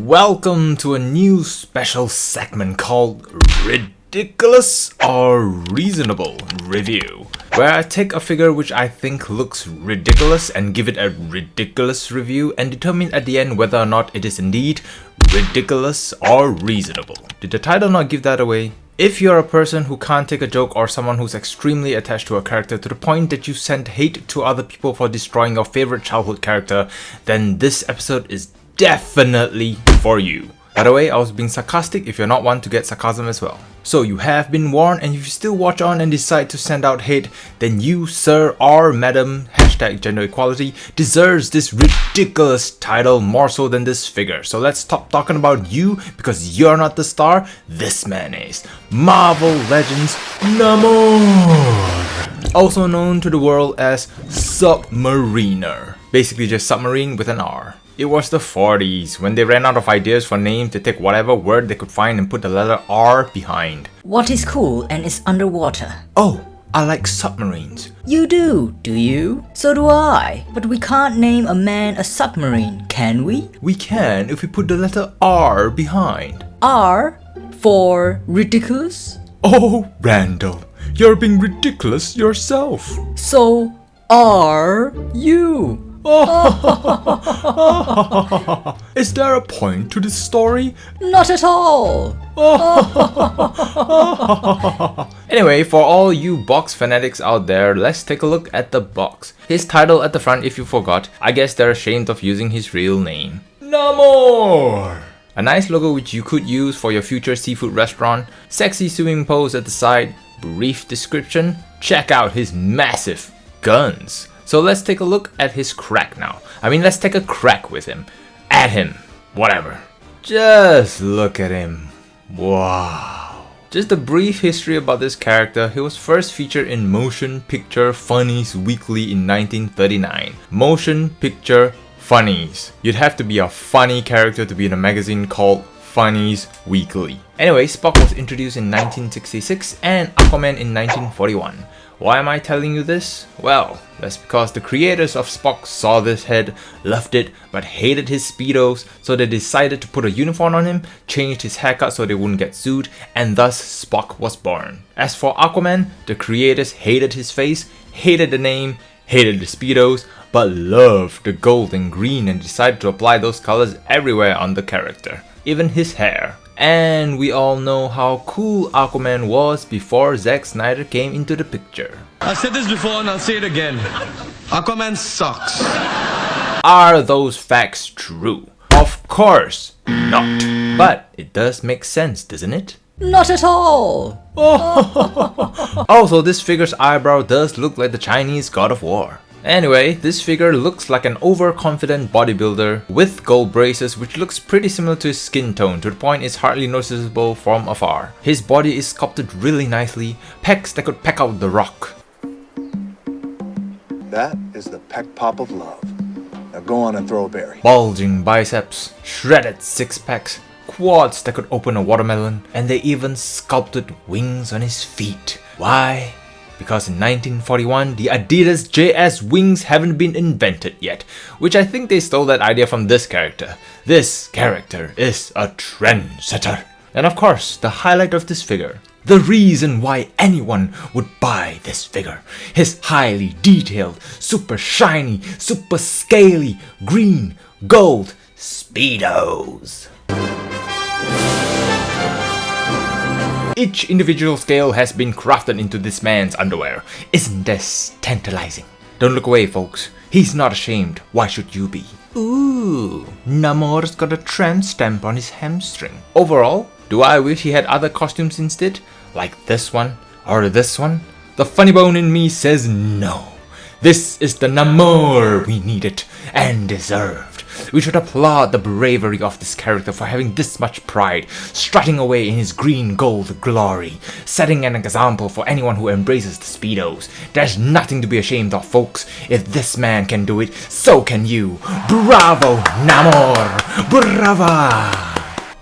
Welcome to a new special segment called Ridiculous or Reasonable Review, where I take a figure which I think looks ridiculous and give it a ridiculous review and determine at the end whether or not it is indeed ridiculous or reasonable. Did the title not give that away? If you're a person who can't take a joke or someone who's extremely attached to a character to the point that you send hate to other people for destroying your favorite childhood character, then this episode is definitely for you. By the way, I was being sarcastic if you're not one to get sarcasm as well. So you have been warned, and if you still watch on and decide to send out hate, then you, sir or madam, #gender equality, deserves this ridiculous title more so than this figure. So let's stop talking about you, because you're not the star, this man is. Marvel Legends Namor! Also known to the world as Submariner. Basically just submarine with an R. It was the 40s, when they ran out of ideas for names to take whatever word they could find and put the letter R behind. What is cool and is underwater? Oh, I like submarines. You do you? So do I. But we can't name a man a submarine, can we? We can if we put the letter R behind. R for ridiculous? Oh, Randall, you're being ridiculous yourself. So are you? Is there a point to this story? Not at all. Anyway, for all you box fanatics out there, let's take a look at the box. His title at the front, if you forgot, I guess they're ashamed of using his real name. Namor! A nice logo which you could use for your future seafood restaurant. Sexy swimming pose at the side. Brief description. Check out his massive guns. So let's take a look at his crack now. Let's take a crack with him. At him. Whatever. Just look at him. Wow. Just a brief history about this character. He was first featured in Motion Picture Funnies Weekly in 1939. Motion Picture Funnies. You'd have to be a funny character to be in a magazine called Funnies Weekly. Anyway, Spock was introduced in 1966 and Aquaman in 1941. Why am I telling you this? Well, that's because the creators of Spock saw this head, loved it, but hated his speedos, so they decided to put a uniform on him, changed his haircut so they wouldn't get sued, and thus Spock was born. As for Aquaman, the creators hated his face, hated the name, hated the speedos, but loved the gold and green and decided to apply those colors everywhere on the character, even his hair. And we all know how cool Aquaman was before Zack Snyder came into the picture. I've said this before and I'll say it again. Aquaman sucks. Are those facts true? Of course not. But it does make sense, doesn't it? Not at all. Also, this figure's eyebrow does look like the Chinese god of war. Anyway, this figure looks like an overconfident bodybuilder with gold braces, which looks pretty similar to his skin tone to the point it's hardly noticeable from afar. His body is sculpted really nicely, pecs that could peck out the rock. That is the peck pop of love. Now go on and throw a berry. Bulging biceps, shredded six-packs, quads that could open a watermelon, and they even sculpted wings on his feet. Why? Because in 1941, the Adidas JS wings haven't been invented yet, which I think they stole that idea from this character. This character is a trendsetter. And of course, the highlight of this figure, the reason why anyone would buy this figure, his highly detailed, super shiny, super scaly, green, gold speedos. Each individual scale has been crafted into this man's underwear. Isn't this tantalizing? Don't look away, folks. He's not ashamed. Why should you be? Ooh, Namor's got a trend stamp on his hamstring. Overall, do I wish he had other costumes instead? Like this one or this one? The funny bone in me says no. This is the Namor we needed and deserved. We should applaud the bravery of this character for having this much pride, strutting away in his green gold glory, setting an example for anyone who embraces the speedos. There's nothing to be ashamed of, folks. If this man can do it, so can you. Bravo, Namor! Brava!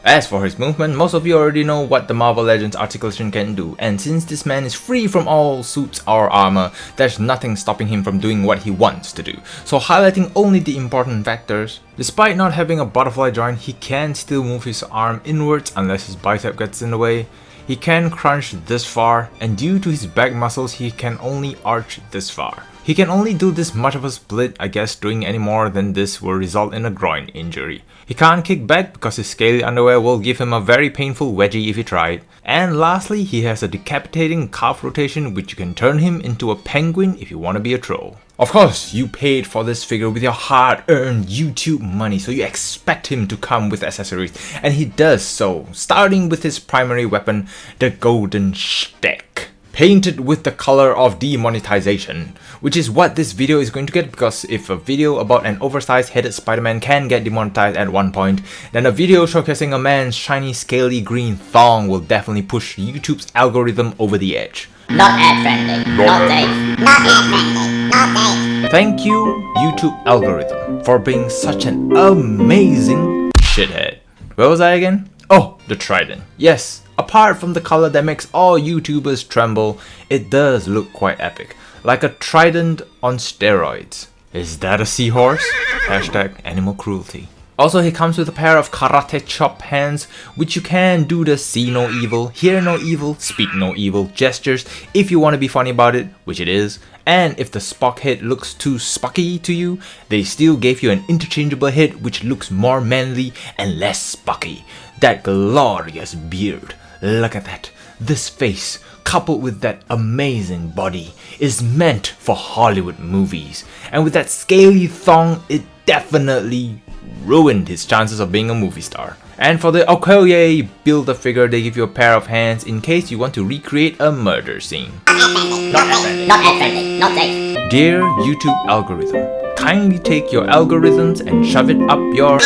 As for his movement, most of you already know what the Marvel Legends articulation can do, and since this man is free from all suits or armor, there's nothing stopping him from doing what he wants to do, so highlighting only the important factors. Despite not having a butterfly joint, he can still move his arm inwards unless his bicep gets in the way. He can crunch this far, and due to his back muscles, he can only arch this far. He can only do this much of a split. I guess doing any more than this will result in a groin injury. He can't kick back because his scaly underwear will give him a very painful wedgie if he tried. And lastly, he has a decapitating calf rotation which can turn him into a penguin if you want to be a troll. Of course, you paid for this figure with your hard-earned YouTube money, so you expect him to come with accessories, and he does so, starting with his primary weapon, the golden stick, painted with the color of demonetization, which is what this video is going to get, because if a video about an oversized headed Spider-Man can get demonetized at one point, then a video showcasing a man's shiny scaly green thong will definitely push YouTube's algorithm over the edge. Not ad friendly. Not safe. Not ad friendly. Not safe. Thank you, YouTube algorithm, for being such an amazing shithead. Where was I again? Oh, the trident. Yes, apart from the color that makes all YouTubers tremble, it does look quite epic. Like a trident on steroids. Is that a seahorse? Hashtag animal cruelty. Also, he comes with a pair of karate chop hands, which you can do the see no evil, hear no evil, speak no evil gestures if you want to be funny about it, which it is. And if the Spock head looks too Spocky to you, they still gave you an interchangeable head which looks more manly and less Spocky. That glorious beard. Look at that. This face, coupled with that amazing body, is meant for Hollywood movies. And with that scaly thong, it definitely ruined his chances of being a movie star. And for the Okoye Build-A-Figure, they give you a pair of hands in case you want to recreate a murder scene. Not ad friendly. Not ad friendly. Not safe. Dear YouTube algorithm, kindly take your algorithms and shove it up your...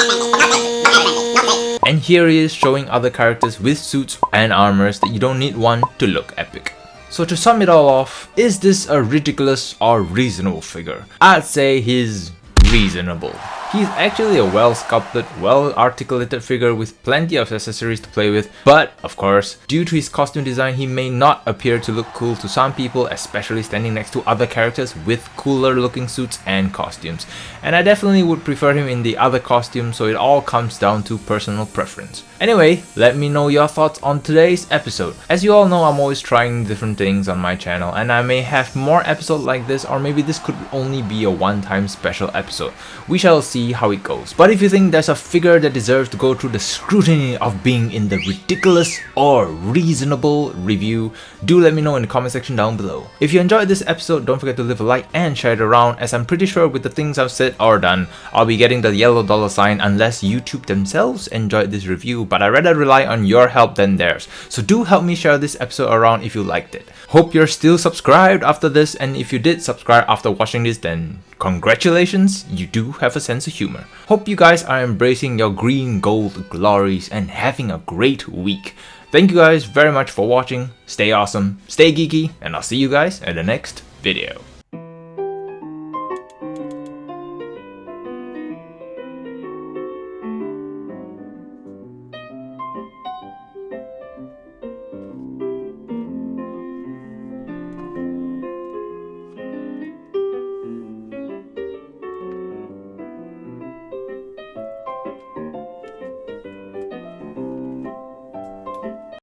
And here he is showing other characters with suits and armors that you don't need one to look epic. So to sum it all off, is this a ridiculous or reasonable figure? I'd say he's reasonable. He's actually a well-sculpted, well-articulated figure with plenty of accessories to play with, but of course, due to his costume design, he may not appear to look cool to some people, especially standing next to other characters with cooler looking suits and costumes. And I definitely would prefer him in the other costume, so it all comes down to personal preference. Anyway, let me know your thoughts on today's episode. As you all know, I'm always trying different things on my channel, and I may have more episodes like this, or maybe this could only be a one-time special episode. We shall see how it goes. But if you think there's a figure that deserves to go through the scrutiny of being in the ridiculous or reasonable review, do let me know in the comment section down below. If you enjoyed this episode, don't forget to leave a like and share it around, as I'm pretty sure with the things I've said or done, I'll be getting the yellow dollar sign unless YouTube themselves enjoyed this review, but I rather rely on your help than theirs. So do help me share this episode around if you liked it. Hope you're still subscribed after this, and if you did subscribe after watching this, then congratulations, you do have a sense of humor. Hope you guys are embracing your green gold glories and having a great week. Thank you guys very much for watching. Stay awesome, stay geeky, and I'll see you guys in the next video.